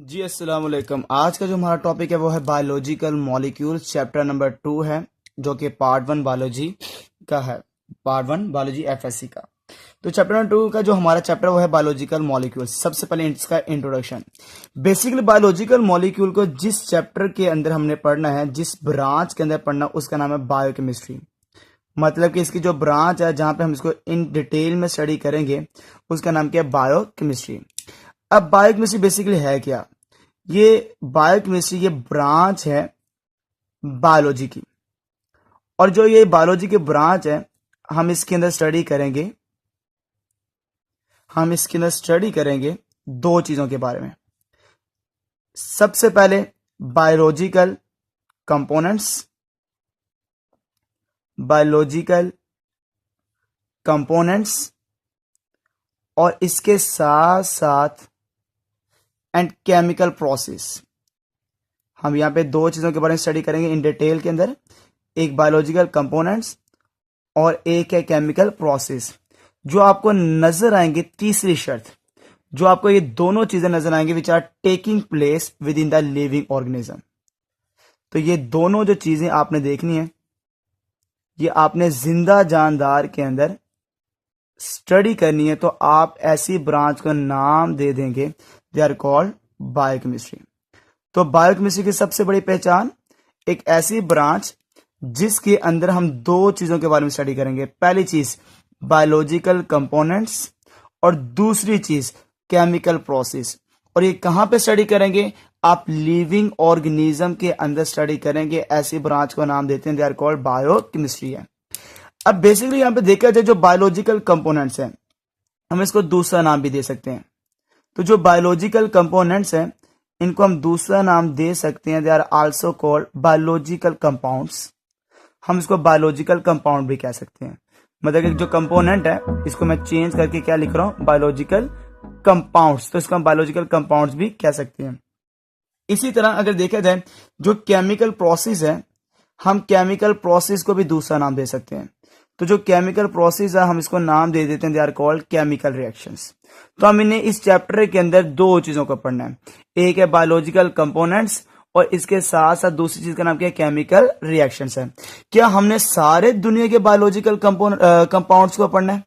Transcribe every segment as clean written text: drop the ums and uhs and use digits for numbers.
जी अस्सलाम वालेकुम। आज का जो हमारा टॉपिक है वो है बायोलॉजिकल मॉलिक्यूल्स, चैप्टर नंबर 2 है जो कि पार्ट 1 बायोलॉजी का है। पार्ट 1 बायोलॉजी एफएससी का। तो चैप्टर नंबर 2 का जो हमारा चैप्टर वो है बायोलॉजिकल मॉलिक्यूल्स। सबसे पहले इसका इंट्रोडक्शन। बेसिकली बायोलॉजिकल मॉलिक्यूल को जिस चैप्टर के अंदर हमने पढ़ना है, जिस ब्रांच के अंदर पढ़ना, उसका नाम है बायोकेमिस्ट्री। मतलब कि इसकी जो ब्रांच है जहां पे हम इसको इन डिटेल में स्टडी करेंगे उसका नाम क्या है, बायोकेमिस्ट्री। अब बायोकेमिस्ट्री बेसिकली है क्या? ये बायोकेमिस्ट्री ये ब्रांच है बायोलॉजी की, और जो ये बायोलॉजी की ब्रांच है हम इसके अंदर स्टडी करेंगे दो चीजों के बारे में। सबसे पहले बायोलॉजिकल कंपोनेंट्स, और इसके साथ साथ एंड केमिकल प्रोसेस। हम यहाँ पे दो चीजों के बारे में स्टडी करेंगे इन डिटेल के अंदर। एक बायोलॉजिकल कंपोनेंट्स और एक है केमिकल प्रोसेस। जो आपको नजर आएंगे, तीसरी शर्त, जो आपको ये दोनों चीजें नजर आएंगी which are taking place within the living organism. तो ये दोनों जो चीजें आपने देखनी है, ये आपने जिंदा जानदार के अंदर स्टडी करनी है। तो आप ऐसी ब्रांच का नाम दे देंगे, दे आर कॉल्ड बायोकेमिस्ट्री। तो बायोकेमिस्ट्री की सबसे बड़ी पहचान, एक ऐसी ब्रांच जिसके अंदर हम दो चीजों के बारे में स्टडी करेंगे। पहली चीज बायोलॉजिकल कंपोनेंट्स और दूसरी चीज केमिकल प्रोसेस। और ये कहां पे स्टडी करेंगे? आप लिविंग ऑर्गेनिज्म के अंदर स्टडी करेंगे। ऐसी ब्रांच को नाम देते हैं, दे आर कॉल्ड बायोकेमिस्ट्री है। अब बेसिकली यहां पे देखा जाए जो बायोलॉजिकल कंपोनेंट्स हैं, हम इसको दूसरा नाम भी दे सकते हैं। तो जो बायोलॉजिकल कंपोनेंट्स हैं इनको हम दूसरा नाम दे सकते हैं, they are also called biological compounds. हम इसको बायोलॉजिकल कंपाउंड भी कह सकते हैं। मतलब कि जो कंपोनेंट है इसको मैं चेंज करके क्या लिख रहा हूं, बायोलॉजिकल कंपाउंड्स। तो इसको हम बायोलॉजिकल कंपाउंड्स भी कह सकते हैं। इसी तरह अगर देखा जाए जो केमिकल प्रोसेस है, हम केमिकल प्रोसेस को भी दूसरा नाम दे सकते हैं। तो जो केमिकल प्रोसेस है हम इसको नाम दे देते हैं, they are called chemical reactions. तो हम इन्हें इस चैप्टर के अंदर दो चीजों को पढ़ना है। एक है बायोलॉजिकल कंपोनेंट्स और इसके साथ साथ दूसरी चीज का नाम क्या है, केमिकल रिएक्शंस है। क्या हमने सारे दुनिया के बायोलॉजिकल कंपाउंड्स को पढ़ना है?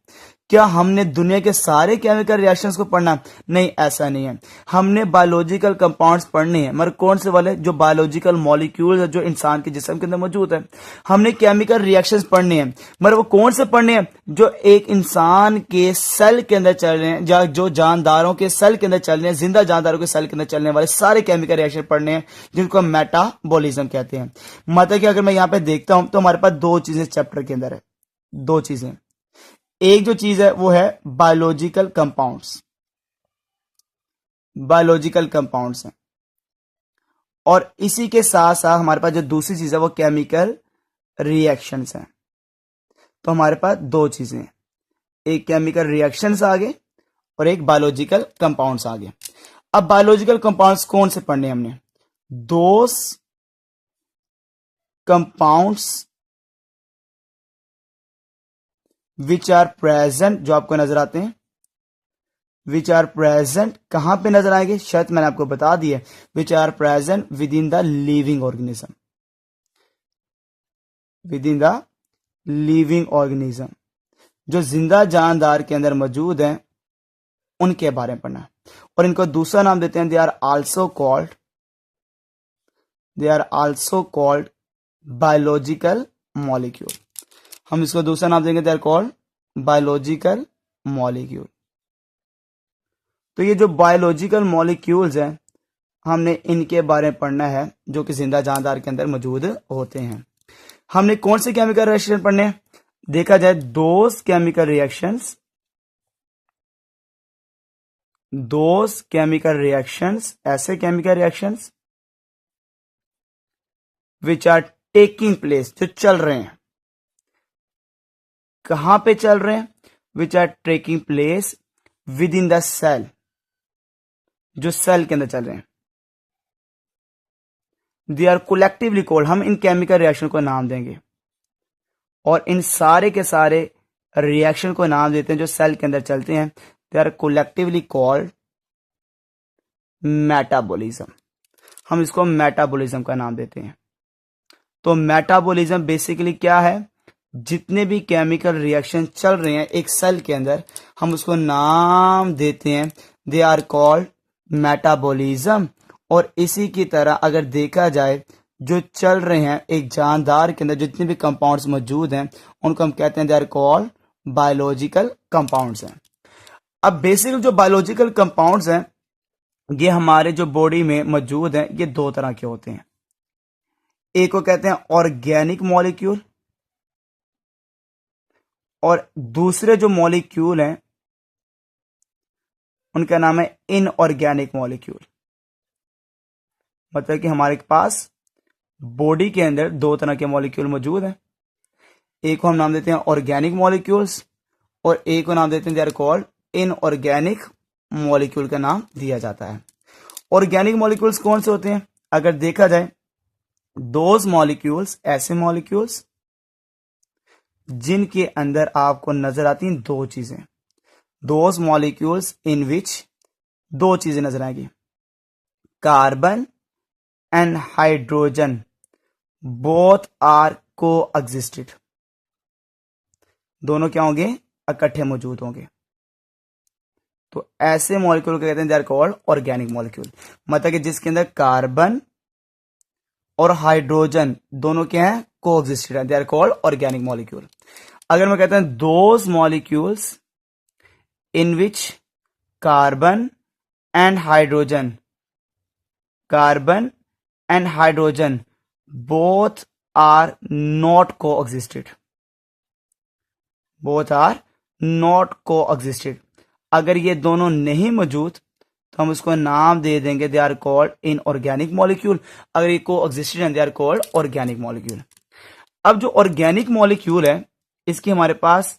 क्या हमने दुनिया के सारे केमिकल रिएक्शंस को पढ़ना? नहीं, ऐसा नहीं है। हमने बायोलॉजिकल कंपाउंड्स पढ़ने हैं, मगर कौन से वाले? जो बायोलॉजिकल मॉलिक्यूल्स जो इंसान के जिस्म के अंदर मौजूद है। हमने केमिकल रिएक्शंस पढ़ने हैं, मगर वो कौन से पढ़ने हैं? जो एक इंसान के सेल के अंदर चल रहे हैं, या जो जानदारों के सेल के अंदर चल रहे हैं, जिंदा जानदारों के सेल के अंदर चलने वाले सारे केमिकल रिएक्शन पढ़ने हैं, जिनको हम मेटाबॉलिज्म कहते हैं। मतलब कि अगर मैं यहां पे देखता हूं तो हमारे पास दो चीजें चैप्टर के अंदर है, दो चीजें। एक जो चीज है वो है बायोलॉजिकल कंपाउंड्स हैं, और इसी के साथ साथ हमारे पास जो दूसरी चीज है वो केमिकल रिएक्शंस हैं। तो हमारे पास दो चीजें हैं, एक केमिकल रिएक्शंस आगे और एक बायोलॉजिकल कंपाउंड्स आगे। अब बायोलॉजिकल कंपाउंड्स कौन से पढ़ने हमने? दोस कंपाउंड्स विच आर प्रेजेंट, जो आपको नजर आते हैं, विच आर प्रेजेंट कहां पे नजर आएंगे? शर्त मैंने आपको बता दी है, which are present within the living organism, within the living organism. जो जिंदा जानदार के अंदर मौजूद हैं उनके बारे में पढ़ना। और इनको दूसरा नाम देते हैं, they are also called biological molecule. हम इसको दूसरा नाम देंगे, they are called biological molecule. तो ये जो बायोलॉजिकल मॉलिक्यूल्स हैं हमने इनके बारे में पढ़ना है, जो कि जिंदा जानदार के अंदर मौजूद होते हैं। हमने कौन से केमिकल रिएक्शन पढ़ने हैं? देखा जाए दोस केमिकल रिएक्शंस, ऐसे chemical reactions which are taking place, जो चल रहे हैं। कहां पे चल रहे हैं? Which are taking place within the cell, जो सेल के अंदर चल रहे हैं। दे आर कोलेक्टिवली कॉल्ड, हम इन केमिकल रिएक्शन को नाम देंगे, और इन सारे के सारे रिएक्शन को नाम देते हैं जो सेल के अंदर चलते हैं। They are collectively called metabolism. हम इसको मेटाबॉलिज्म का नाम देते हैं। तो मेटाबॉलिज्म बेसिकली क्या है, जितने भी केमिकल रिएक्शन चल रहे हैं एक सेल के अंदर, हम उसको नाम देते हैं, दे आर कॉल्ड मेटाबॉलिज्म। और इसी की तरह अगर देखा जाए जो चल रहे हैं एक जानदार के अंदर जितने भी कंपाउंड्स मौजूद हैं उनको हम कहते हैं they are called biological compounds हैं। अब बेसिकली जो बायोलॉजिकल कंपाउंड्स हैं ये हमारे जो बॉडी में मौजूद हैं ये दो तरह के होते हैं। एक को कहते हैं ऑर्गेनिक मॉलिक्यूल और दूसरे जो मॉलिक्यूल हैं उनका नाम है इनऑर्गेनिक मॉलिक्यूल। मतलब कि हमारे पास बॉडी के अंदर दो तरह के मॉलिक्यूल मौजूद हैं। एक को हम नाम देते हैं ऑर्गेनिक मॉलिक्यूल्स और एक को नाम देते हैं they are called inorganic molecule का नाम दिया जाता है। ऑर्गेनिक मॉलिक्यूल्स कौन से होते हैं, अगर देखा जाए दोज मॉलिक्यूल्स, ऐसे मॉलिक्यूल्स जिनके अंदर आपको नजर आती हैं दो चीजें, दोज मॉलिक्यूल्स इन विच दो चीजें नजर आएंगी, carbon and hydrogen both are को एग्जिस्टेड। दोनों क्या होंगे, इकट्ठे मौजूद होंगे। तो ऐसे मॉलिक्यूल को कहते हैं they are called organic molecule. मतलब कि जिसके अंदर कार्बन और हाइड्रोजन दोनों क्या हैं, को एग्जिस्टेड है, दे आर कॉल्ड ऑर्गेनिक मॉलिक्यूल। अगर मैं कहता हूं those molecules in which carbon and hydrogen, carbon and hydrogen both are not को एग्जिस्टेड, बोथ आर नॉट को एग्जिस्टेड। अगर ये दोनों नहीं मौजूद तो हम उसको नाम दे देंगे they are called inorganic molecule. अगर ये को एग्जिस्टेड है दे आर कॉल्ड ऑर्गेनिक मॉलिक्यूल। अब जो ऑर्गेनिक मॉलिक्यूल है इसकी हमारे पास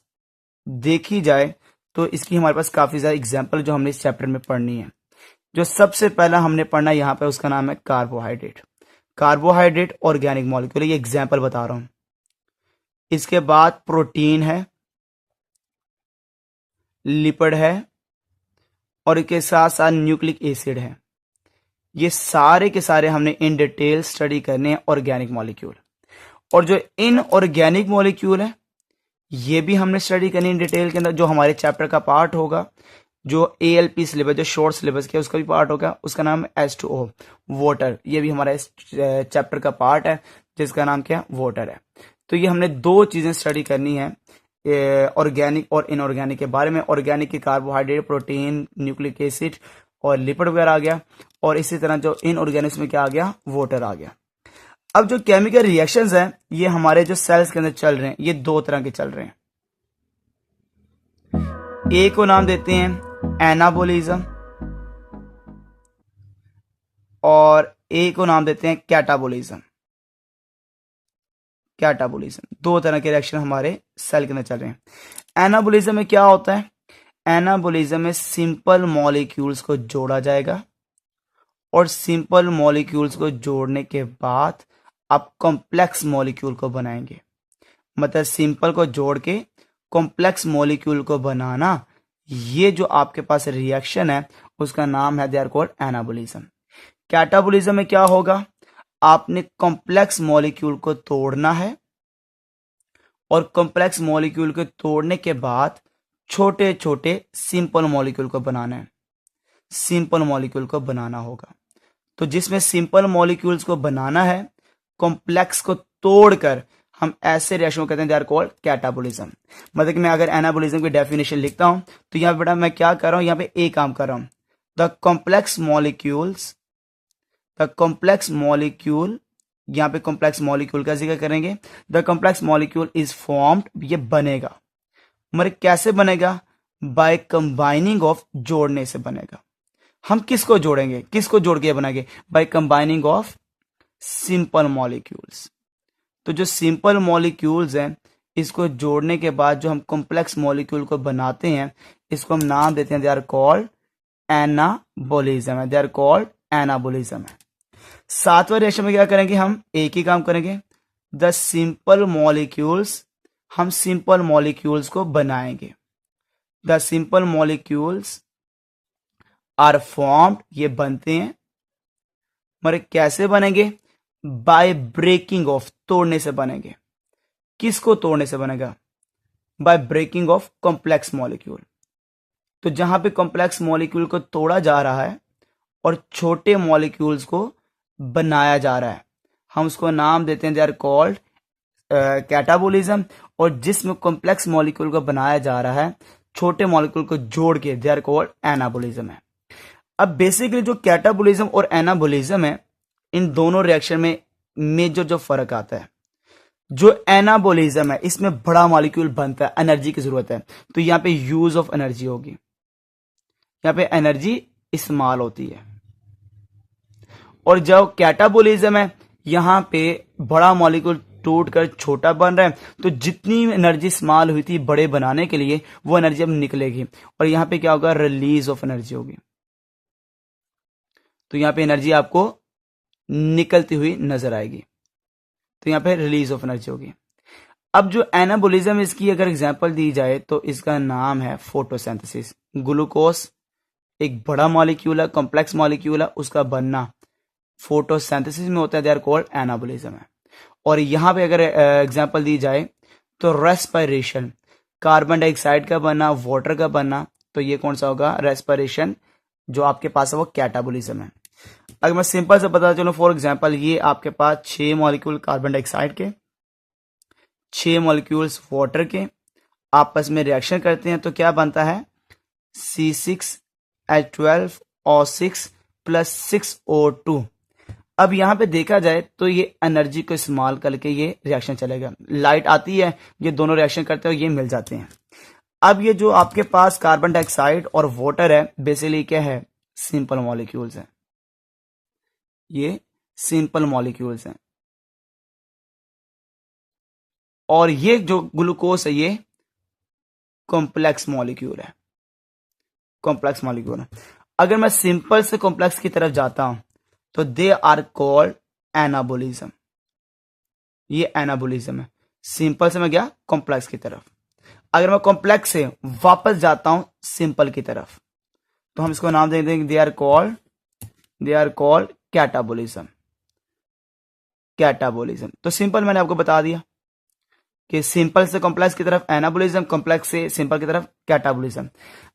देखी जाए तो इसकी हमारे पास काफी सारे एग्जाम्पल जो हमने इस चैप्टर में पढ़नी है। जो सबसे पहला हमने पढ़ना है यहाँ पे उसका नाम है कार्बोहाइड्रेट। कार्बोहाइड्रेट ऑर्गेनिक मॉलिक्यूल, ये एग्जाम्पल बता रहा हूं। इसके बाद प्रोटीन है, लिपिड है और इसके साथ साथ न्यूक्लिक एसिड है। ये सारे के सारे हमने इन डिटेल स्टडी करने हैं ऑर्गेनिक मॉलिक्यूल। और जो इनऑर्गेनिक मॉलिक्यूल है ये भी हमने स्टडी करनी इन डिटेल के अंदर, जो हमारे चैप्टर का पार्ट होगा, जो ALP सिलेबस, जो शॉर्ट सिलेबस के उसका भी पार्ट होगा। उसका नाम है H2O, वाटर। ये भी हमारा इस चैप्टर का पार्ट है जिसका नाम क्या, वाटर है। तो ये हमने दो चीजें स्टडी करनी है ऑर्गेनिक और इनऑर्गेनिक के बारे में। ऑर्गेनिक की कार्बोहाइड्रेट, प्रोटीन, न्यूक्लिक एसिड और लिपिड वगैरह आ गया, और इसी तरह जो इनऑर्गेनिक में क्या आ गया, वाटर आ गया। अब जो केमिकल रिएक्शंस हैं ये हमारे जो सेल्स के अंदर चल रहे हैं ये दो तरह के चल रहे हैं। एक को नाम देते हैं एनाबोलिज्म और एक को नाम देते हैं कैटाबोलिज्म। कैटाबोलिज्म, दो तरह के रिएक्शन हमारे सेल के अंदर चल रहे हैं। एनाबोलिज्म में क्या होता है, एनाबोलिज्म में सिंपल मॉलिक्यूल्स को जोड़ा जाएगा और सिंपल मॉलिक्यूल्स को जोड़ने के बाद आप कॉम्प्लेक्स मॉलिक्यूल को बनाएंगे। मतलब सिंपल को जोड़ के कॉम्प्लेक्स मॉलिक्यूल को बनाना, ये जो आपके पास रिएक्शन है उसका नाम है दे आर कॉल्ड एनाबोलिज्म। कैटाबोलिज्म में क्या होगा, आपने कॉम्प्लेक्स मॉलिक्यूल को तोड़ना है और कॉम्प्लेक्स मॉलिक्यूल को तोड़ने के बाद छोटे छोटे सिंपल मॉलिक्यूल को बनाना है, सिंपल मॉलिक्यूल को बनाना होगा। तो जिसमें सिंपल मॉलिक्यूल्स को बनाना है, कॉम्प्लेक्स को तोड़कर, हम ऐसे रिएक्शन को कहते हैं दे आर कॉल्ड कैटाबोलिज्म। मतलब कि मैं अगर एनाबोलिज्म की डेफिनेशन लिखता हूं तो यहां पे बेटा मैं क्या कर रहा हूं, यहां पे एक काम कर रहा हूं, the complex molecules, the complex molecule, यहां पे कॉम्प्लेक्स मॉलिक्यूल का जिक्र करेंगे। The complex molecule is formed, ये बनेगा। मतलब कैसे बनेगा, बाय कंबाइनिंग ऑफ, जोड़ने से बनेगा। हम किसको जोड़ेंगे, किसको जोड़ के बनाएंगे, by combining of simple molecules. तो जो सिंपल मॉलिक्यूल्स हैं इसको जोड़ने के बाद जो हम कॉम्प्लेक्स मॉलिक्यूल को बनाते हैं इसको हम नाम देते हैं दे आर कॉल्ड एनाबोलिज्म है, दे आर कॉल्ड एनाबोलिज्म है। सातवां रिएक्शन में क्या करेंगे, हम एक ही काम करेंगे, द सिंपल मॉलिक्यूल्स, हम सिंपल मॉलिक्यूल्स को बनाएंगे। The simple molecules are formed, ये बनते हैं, मगर कैसे बनेंगे? बाय ब्रेकिंग ऑफ, तोड़ने से बनेंगे। किसको तोड़ने से बनेगा? By breaking of complex molecule. तो जहां पे कॉम्प्लेक्स मॉलिक्यूल को तोड़ा जा रहा है और छोटे मॉलिक्यूल्स को बनाया जा रहा है, हम उसको नाम देते हैं, दे आर कॉल्ड कैटाबोलिज्म। और जिसमें कॉम्प्लेक्स मॉलिक्यूल को बनाया जा रहा है छोटे मॉलिक्यूल को जोड़ के, दे आर कॉल्ड एनाबोलिज्म है। अब बेसिकली जो कैटाबोलिज्म और एनाबोलिज्म है, इन दोनों रिएक्शन में मेजर जो फर्क आता है, जो एनाबोलिज्म है इसमें बड़ा मॉलिक्यूल बनता है, एनर्जी की जरूरत है, तो यहां पे यूज ऑफ एनर्जी होगी, यहां पे एनर्जी इस्तेमाल होती है। और जो कैटाबोलिज्म है, यहां पे बड़ा मॉलिक्यूल टूट कर छोटा बन रहा है, तो जितनी एनर्जी इस्तेमाल हुई थी बड़े बनाने के लिए, वो एनर्जी अब निकलेगी, और यहां पे क्या होगा? रिलीज ऑफ एनर्जी होगी। तो यहां पे एनर्जी आपको निकलती हुई नजर आएगी, तो यहां पे रिलीज ऑफ एनर्जी होगी। अब जो एनाबोलिज्म, इसकी अगर एग्जांपल दी जाए तो इसका नाम है फोटोसिंथेसिस। ग्लूकोज एक बड़ा मॉलिक्यूल है, कॉम्प्लेक्स मॉलिक्यूल है, उसका बनना फोटोसिंथेसिस में होता है, दे आर कॉल्ड एनाबोलिज्म है। और यहां पे अगर एग्जांपल दी जाए तो रेस्पिरेशन, कार्बन डाइऑक्साइड का बनना, वाटर का बनना, तो ये कौन सा होगा? रेस्पिरेशन। जो आपके पास है वो कैटाबोलिज्म है। अगर मैं सिंपल से बता चलूं, फॉर एग्जांपल ये आपके पास 6 मॉलिक्यूल कार्बन डाइऑक्साइड के, 6 मॉलिक्यूल्स वाटर के आपस में रिएक्शन करते हैं, तो क्या बनता है? C6H12O6 plus 6O2। अब यहां पे देखा जाए तो ये एनर्जी को इस्तेमाल करके ये रिएक्शन चलेगा। लाइट आती है, ये दोनों रिएक्शन करते हैं, ये मिल जाते हैं। अब ये जो आपके पास कार्बन डाइऑक्साइड और वाटर है, बेसिकली क्या है? सिंपल मॉलिक्यूल्स हैं, ये सिंपल मॉलिक्यूल्स हैं। और ये जो ग्लूकोज है, ये कॉम्प्लेक्स मॉलिक्यूल है, कॉम्प्लेक्स मॉलिक्यूल है। अगर मैं सिंपल से कॉम्प्लेक्स की तरफ जाता हूं तो दे आर कॉल्ड एनाबोलिज्म, ये एनाबोलिज्म है। सिंपल से मैं गया कॉम्प्लेक्स की तरफ। अगर मैं कॉम्प्लेक्स से वापस जाता हूं सिंपल की तरफ, तो हम इसको नाम दे देंगे, they are called catabolism, catabolism. तो सिंपल मैंने आपको बता दिया कि सिंपल से कॉम्प्लेक्स की तरफ एनाबोलिज्म, कॉम्प्लेक्स से सिंपल की तरफ कैटाबोलिज्म।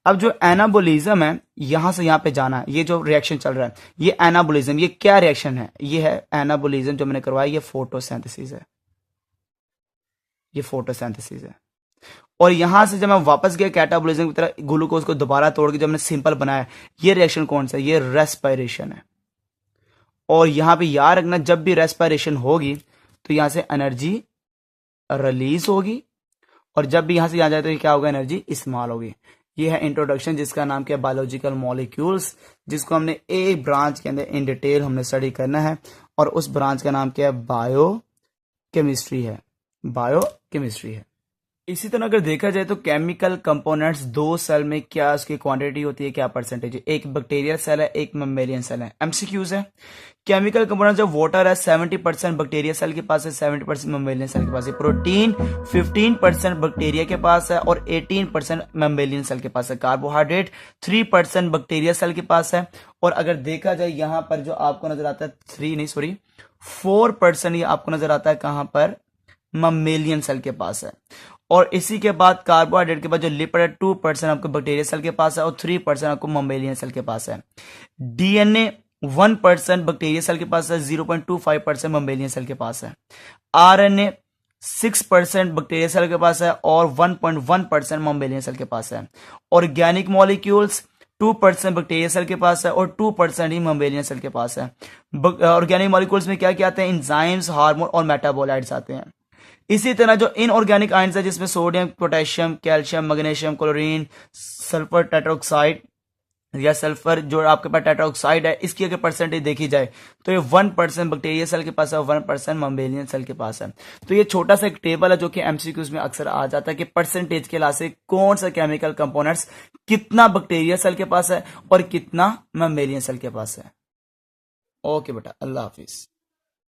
अब जो एनाबोलिज्म है, यहां से यहां पे जाना है, ये जो रिएक्शन चल रहा है, ये एनाबोलिज्म, ये क्या रिएक्शन है? ये है एनाबोलिज्म जो मैंने करवाया, ये फोटोसिंथेसिस है, ये फोटोसिंथेसिस है। और यहां से जब मैं वापस गया कैटाबोलिज्म की तरफ, ग्लूकोज को दोबारा तोड़ के जब मैंने सिंपल बनाया, ये रिएक्शन कौन सा है? ये रेस्पिरेशन है। और यहां पे याद रखना, जब भी रेस्पिरेशन होगी तो यहां से एनर्जी रिलीज होगी, और जब भी यहां से यहां जाए तो ये क्या होगा? एनर्जी इस्तेमाल होगी। ये है इंट्रोडक्शन, जिसका नाम क्या है? बायोलॉजिकल मॉलिक्यूल्स, जिसको हमने एक ब्रांच के अंदर इन डिटेल हमने स्टडी करना है, और उस ब्रांच का नाम क्या है? बायोकेमिस्ट्री है, बायोकेमिस्ट्री है। इसी तरह अगर देखा जाए तो केमिकल कंपोनेंट्स दो सेल में क्या उसकी क्वांटिटी होती है, क्या परसेंटेज है? एक बैक्टीरियल सेल है, एक ममेलियन सेल है। एमसीक्यूज है। केमिकल कंपोनेंट जो वाटर है 70% बैक्टीरिया सेल के पास है, 70% ममेलियन सेल के पास है। प्रोटीन 15% बैक्टीरिया के पास है और 18% ममेलियन सेल के पास है। कार्बोहाइड्रेट 3% बैक्टीरिया सेल के पास है। और अगर देखा जाए यहां पर जो आपको नजर आता है 4% ये आपको नजर आता है कहां पर? ममेलियन सेल के पास है। और इसी के बाद कार्बोहाइड्रेट के बाद जो लिपिड है 2% आपको बैक्टीरिया सेल के पास है और 3% आपको ममेलियन सेल के पास है। डीएनए 1% बैक्टीरिया सेल के पास है, 0.25% ममेलियन सेल के पास है। आरएनए 6% बैक्टीरिया सेल के पास है और 1.1% ममेलियन सेल के पास है। ऑर्गेनिक मॉलिक्यूल्स 2% बैक्टीरिया सेल के पास है और 2% ही ममेलियन सेल के पास है। ऑर्गेनिक मॉलिक्यूल्स में क्या क्या आते हैं? एंजाइम्स, हार्मोन और मेटाबोलाइट्स आते हैं। इसी तरह जो इनऑर्गेनिक आयंस है जिसमें sodium, potassium, calcium, magnesium, chlorine, sulphur tetroxide या सल्फर जो आपके पास टेट्राऑक्साइड है, इसकी अगर परसेंटेज देखी जाए तो ये 1% बैक्टीरिया सेल के पास है और 1% ममेलियन सेल के पास है। तो ये छोटा सा एक टेबल है जो कि एमसीक्यूज में अक्सर आ जाता है कि परसेंटेज के लिहाज से कौन सा केमिकल कंपोनेंट्स कितना बैक्टीरिया सेल के पास है और कितना ममेलियन सेल के पास है। ओके बेटा, अल्लाह हाफिज।